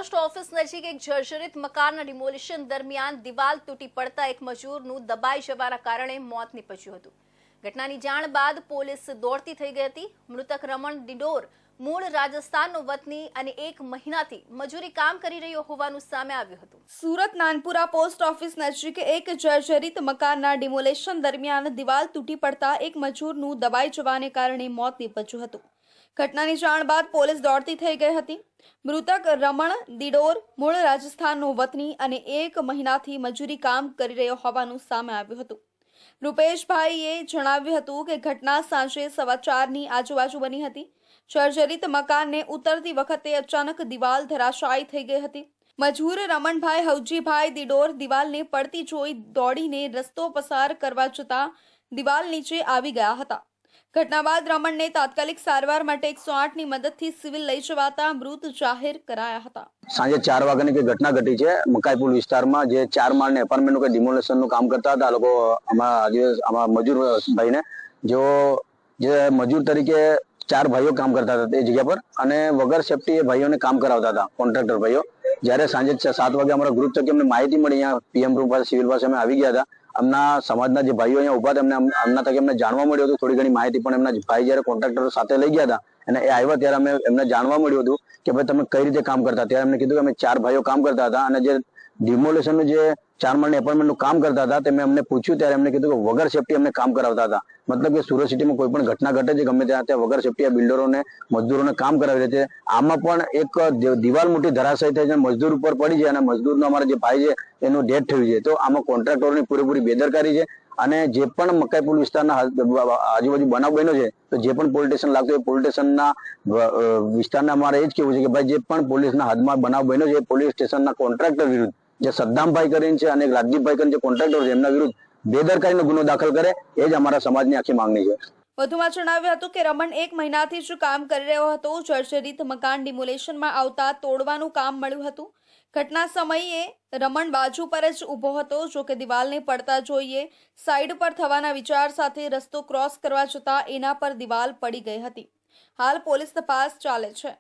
Post office નજીક એક જર્જરિત મકાનના ડિમોલિશન દરમિયાન દિવાલ તૂટી પડતા એક મજૂરનું દબાઈ જવાના કારણે મોત નીપજ્યું હતું। ઘટનાની જાણ બાદ પોલીસ દોડતી થઈ ગઈ હતી। મૃતક રમણ ડિડોર મૂળ રાજસ્થાનનો વતની અને 1 મહિનાથી મજૂરી કામ કરી રહ્યો હોવાનું સામે આવ્યું હતું। સુરત નાનપુરા પોસ્ટ ઓફિસ નજીક એક જર્જરિત મકાનના ડિમોલિશન દરમિયાન દિવાલ તૂટી પડતા એક મજૂરનું દબાઈ જવાને કારણે મોત નીપજ્યું હતું। ઘટનાની જાણ બાદ પોલીસ દોડતી થઈ ગઈ હતી। મૃતક રમણ દિડોર મૂળ રાજસ્થાનનો વતની અને 1 મહિનાથી મજૂરી કામ કરી રહ્યો હોવાનું સામે આવ્યું હતું। રૂપેશભાઈએ જણાવ્યું હતું કે ઘટના સાંજે 4:15ની આજુબાજુ બની હતી। જર્જરિત મકાનને ઉતરતી વખતે અચાનક દિવાલ ધરાશાયી થઈ ગઈ હતી। મજૂર રમણભાઈ હવજીભાઈ દિડોર દિવાલને પડતી જોઈ દોડીને રસ્તો પસાર કરવા જતા દિવાલ નીચે આવી ગયા હતા। ઘટના બાદ રમણને તાત્કાલિક સારવાર માટે 108ની મદદથી સિવિલ લઈ જવાતા મૃત જાહેર કરાયા હતા। સાંજે 4 વાગ્યાની કોઈ ઘટના ઘટી છે મકાઈપુર વિસ્તારમાં, જે 4 માળની એપાર્ટમેન્ટનું કોઈ ડિમોલેશનનું કામ કરતા હતા લોકો આમાં મજૂર ભાઈને, જે મજૂર તરીકે 4 ભાઈઓ કામ કરતા હતા તે જગ્યા પર, અને વગર સેફટી એ ભાઈઓને કામ કરાવતા હતા, કોન્ટ્રાક્ટર ભાઈઓ। જ્યારે સાંજે 7 વાગે અમારા ગ્રુપ થકી અમને માહિતી મળી, અહીંયા પીએમ રૂમ પાસે સિવિલ પાસે અમે આવી ગયા હતા। અમના સમાજના જે ભાઈઓ અહીંયા ઉભા હતા અમના થકી અમને જાણવા મળ્યું હતું થોડી ઘણી માહિતી, પણ એમના ભાઈ જ્યારે કોન્ટ્રાક્ટર સાથે લઈ ગયા હતા અને એ આવ્યા ત્યારે અમે એમને જાણવા મળ્યું હતું કે ભાઈ તમે કઈ રીતે કામ કરતા। ત્યારે એમને કીધું કે અમે 4 ભાઈઓ કામ કરતા હતા અને જે ડિમોલેશનનું જે 4 માળની એપાર્ટમેન્ટનું કામ કરતા હતા તે મેં અમને પૂછ્યું ત્યારે એમને કીધું કે વગર સેફટી અમને કામ કરાવતા હતા। મતલબ કે સુરત સિટીમાં કોઈ પણ ઘટના ઘટે છે ગમે ત્યાં વગર સેફટી બિલ્ડરોને મજદૂરોને કામ કરાવી દે છે। આમાં પણ એક દિવાલ મોટી ધરાશાયી થઈ છે, મજદૂર ઉપર પડી છે અને મજદૂરનો અમારા જે ભાઈ છે એનું ડેથ થયું છે। તો આમાં કોન્ટ્રાક્ટરોની પૂરેપૂરી બેદરકારી છે અને જે પણ મકાઈપુર વિસ્તારના આજુબાજુ બનાવ બન્યો છે તો જે પણ પોલીસ સ્ટેશન લાગતું એ પોલીસ સ્ટેશનના વિસ્તારના અમારે એ જ કહેવું છે કે ભાઈ જે પણ પોલીસના હાથમાં બનાવ બન્યો છે એ પોલીસ સ્ટેશનના કોન્ટ્રાક્ટર વિરુદ્ધ, જે સદ્દામભાઈ કરીને છે અને રાજદીપભાઈ કરીને જે કોન્ટ્રાક્ટર છે એમના વિરુદ્ધ બેદરકારીનો ગુનો દાખલ કરે એ જ અમારા સમાજની આખી માંગણી છે। વધુમાં જણાવ્યું હતું કે રમણ 1 મહિનાથી જ કામ કરી રહ્યો હતો। જર્જરિત મકાન ડિમોલેશનમાં આવતા તોડવાનું કામ મળ્યું હતું। ઘટના સમયે રમણ બાજુ પર જ ઊભો હતો, જો કે દિવાલને પડતા જોઈએ સાઈડ પર થવાના વિચાર સાથે રસ્તો ક્રોસ કરવા જતા એના પર દિવાલ પડી ગઈ હતી। હાલ પોલીસ તપાસ ચાલે છે।